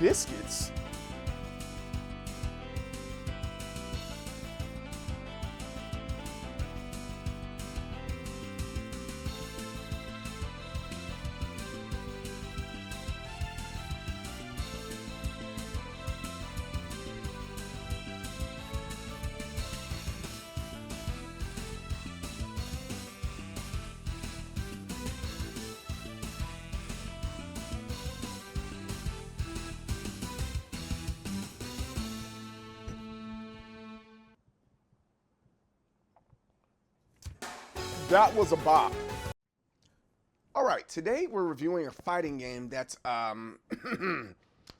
biscuits. That was a bop. All right, today we're reviewing a fighting game that's,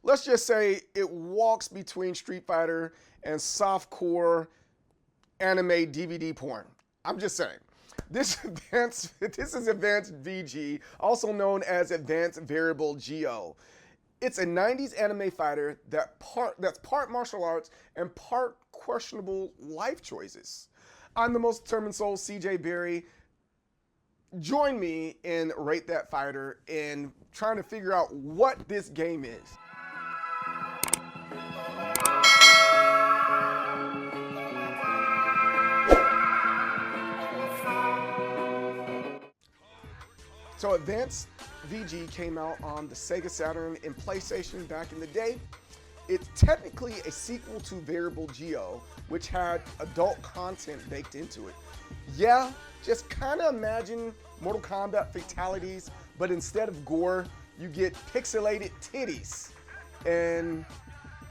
let's just say it walks between Street Fighter and softcore anime DVD porn. I'm just saying. This is Advanced VG, also known as Advanced Variable Geo. It's a 90s anime fighter that's part martial arts and part questionable life choices. I'm the most determined soul, CJ Berry. Join me in Rate That Fighter and trying to figure out what this game is. So Advanced VG came out on the Sega Saturn and PlayStation back in the day. It's technically a sequel to Variable Geo, which had adult content baked into it. Yeah, just kind of imagine Mortal Kombat fatalities, but instead of gore, you get pixelated titties. And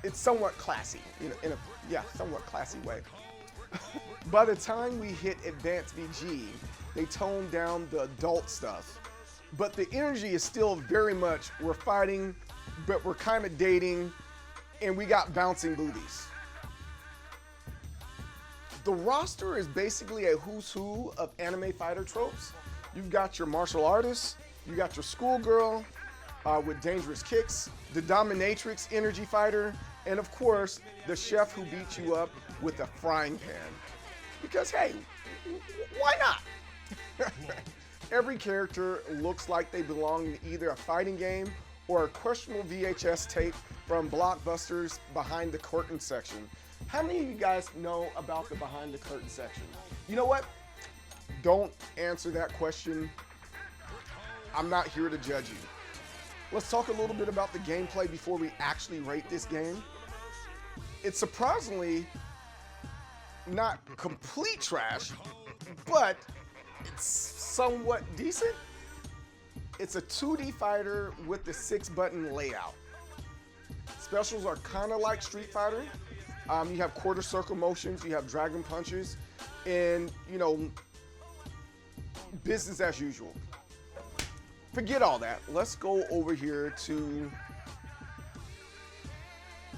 it's somewhat classy, in a somewhat classy way. By the time we hit Advanced VG, they toned down the adult stuff. But the energy is still very much, we're fighting, but we're kind of dating, and we got bouncing booties. The roster is basically a who's who of anime fighter tropes. You've got your martial artists, you got your schoolgirl with dangerous kicks, the dominatrix energy fighter, and of course, the chef who beats you up with a frying pan. Because hey, why not? Every character looks like they belong in either a fighting game or a questionable VHS tape from Blockbuster's Behind the Curtain section. How many of you guys know about the Behind the Curtain section? You know what? Don't answer that question. I'm not here to judge you. Let's talk a little bit about the gameplay before we actually rate this game. It's surprisingly not complete trash, but it's somewhat decent. It's a 2D fighter with the 6-button layout. Specials are kind of like Street Fighter. You have quarter circle motions, you have dragon punches, and business as usual. Forget all that. Let's go over here to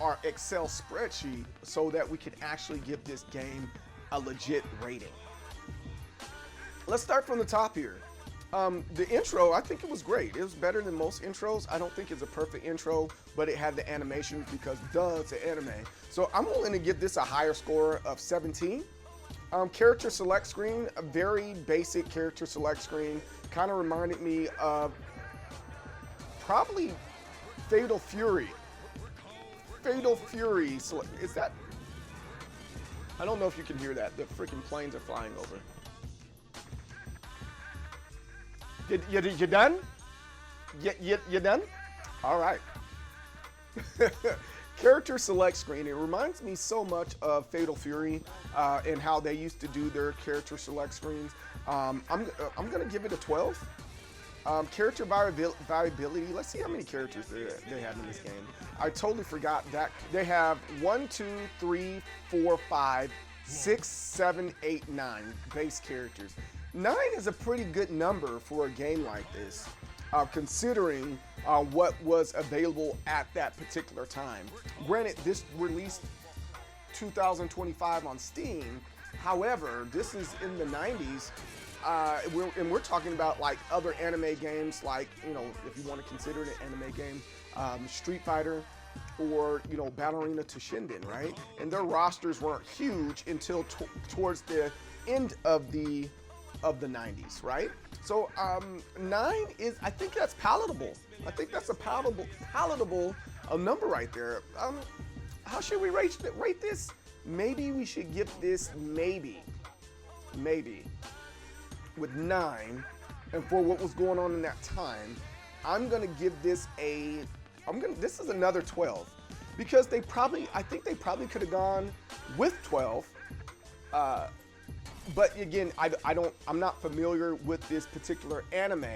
our Excel spreadsheet so that we can actually give this game a legit rating. Let's start from the top here. The intro, I think it was great. It was better than most intros. I don't think it's a perfect intro, but it had the animations because duh, it's an anime. So I'm willing to give this a higher score of 17. Character select screen, a very basic character select screen. Kind of reminded me of probably Fatal Fury. Fatal Fury, is that? I don't know if you can hear that. The freaking planes are flying over. You done? You done? All right. Character select screen. It reminds me so much of Fatal Fury and how they used to do their character select screens. I'm gonna give it a 12. Character variability. Let's see how many characters they have in this game. I totally forgot that they have 1, 2, 3, 4, 5, 6, 7, 8, 9 base characters. 9 is a pretty good number for a game like this, considering what was available at that particular time. Granted, this released 2025 on Steam. However, this is in the 90s, and we're talking about like other anime games, like if you want to consider it an anime game, Street Fighter, or Ballerina to Shinden, right? And their rosters weren't huge until towards the end of the 90s, right? So 9 is, I think that's palatable. I think that's a palatable a number right there. How should we rate this? Maybe we should give this maybe with 9. And for what was going on in that time, I'm gonna give this this is another 12, because I think they probably could have gone with 12. But again, I'm not familiar with this particular anime,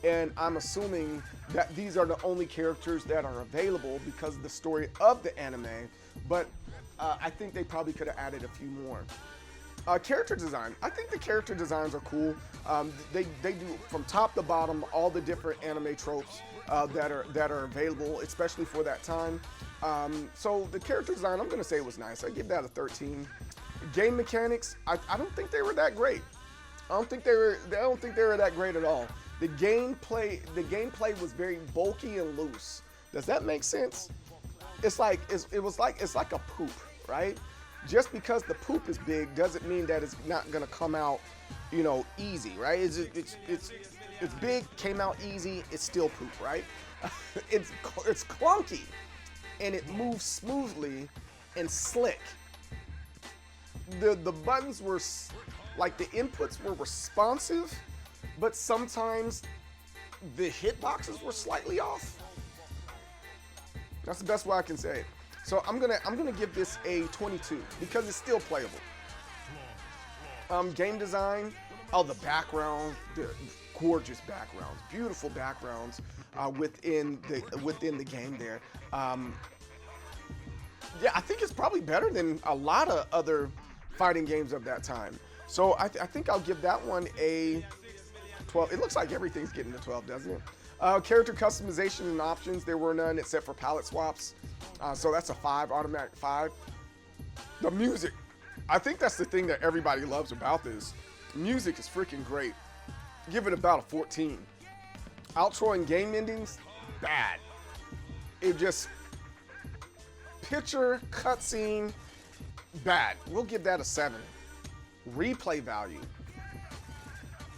and I'm assuming that these are the only characters that are available because of the story of the anime. But I think they probably could have added a few more. Character design. I think the character designs are cool. They do from top to bottom all the different anime tropes that are available, especially for that time. So the character design, I'm gonna say, was nice. I give that a 13. Game mechanics, I don't think they were that great. I don't think they were that great at all. The gameplay was very bulky and loose. Does that make sense? It's like a poop, right? Just because the poop is big doesn't mean that it's not gonna come out, easy, right? It's big, came out easy, it's still poop, right? It's clunky, and it moves smoothly and slick. The buttons were, like, the inputs were responsive, but sometimes the hitboxes were slightly off. That's the best way I can say it. So I'm gonna give this a 22 because it's still playable. Game design, the background, the gorgeous backgrounds, beautiful backgrounds within the game there. Yeah, I think it's probably better than a lot of other fighting games of that time. So I think I'll give that one a 12. It looks like everything's getting a 12, doesn't it? Character customization and options, there were none except for palette swaps. So that's a 5, automatic 5. The music, I think that's the thing that everybody loves about this. Music is freaking great. Give it about a 14. Outro and game endings, bad. It just, picture, cutscene, bad. We'll give that a 7. Replay value.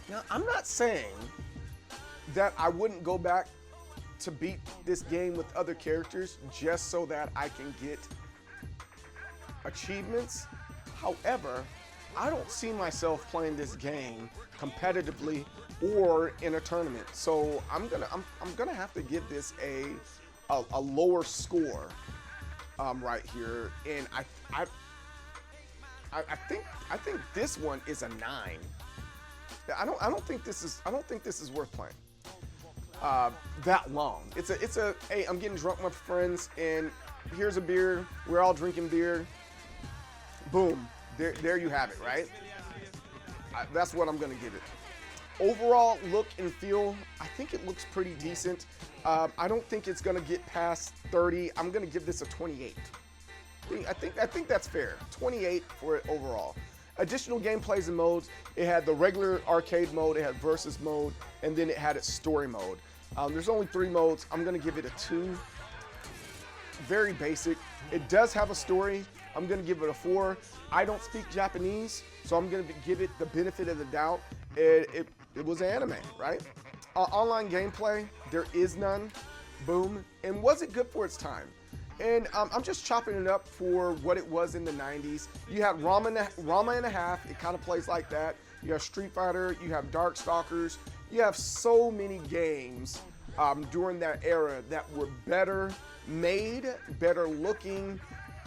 Now, I'm not saying that I wouldn't go back to beat this game with other characters just so that I can get achievements. However, I don't see myself playing this game competitively or in a tournament. So I'm gonna have to give this a lower score right here, and I think this one is a 9. I don't think this is worth playing that long. It's a hey, I'm getting drunk with my friends and here's a beer. We're all drinking beer. Boom, there you have it, right? That's what I'm gonna give it. Overall look and feel, I think it looks pretty decent. I don't think it's gonna get past 30. I'm gonna give this a 28. I think that's fair. 28 for it overall. Additional gameplays and modes. It had the regular arcade mode, it had versus mode, and then it had its story mode. There's only 3 modes. I'm gonna give it a 2. Very basic. It does have a story. I'm gonna give it a 4. I don't speak Japanese, so I'm gonna give it the benefit of the doubt. It was anime, right? Online gameplay, there is none. Boom. And was it good for its time? And I'm just chopping it up for what it was in the 90s. You have Rama and a Half. It kind of plays like that. You have Street Fighter. You have Darkstalkers. You have so many games during that era that were better made, better looking,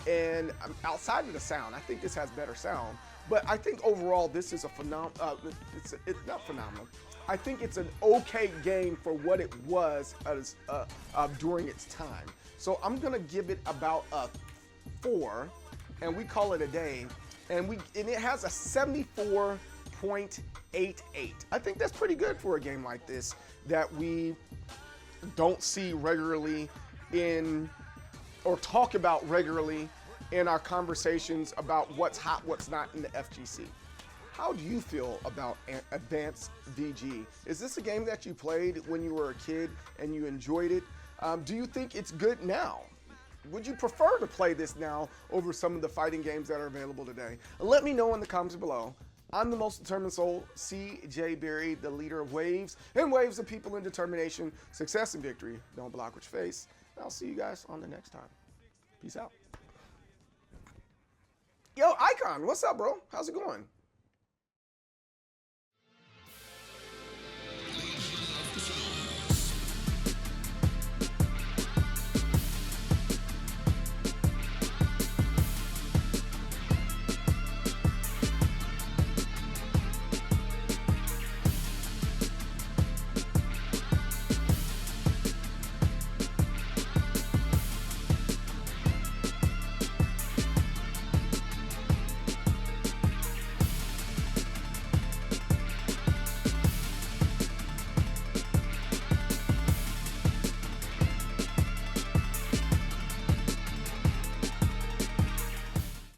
and outside of the sound, I think this has better sound. But I think overall, this is a it's not phenomenal. I think it's an okay game for what it was as, during its time. So I'm gonna give it about a 4, and we call it a day. And it has a 74.88. I think that's pretty good for a game like this that we don't see regularly or talk about regularly in our conversations about what's hot, what's not in the FGC. How do you feel about Advanced VG? Is this a game that you played when you were a kid and you enjoyed it? Do you think it's good now? Would you prefer to play this now over some of the fighting games that are available today? Let me know in the comments below. I'm the most determined soul, CJ Berry, the leader of Waves, and Waves of people in determination, success and victory. Don't block with your face. I'll see you guys on the next time. Peace out. Yo, Icon, what's up, bro? How's it going?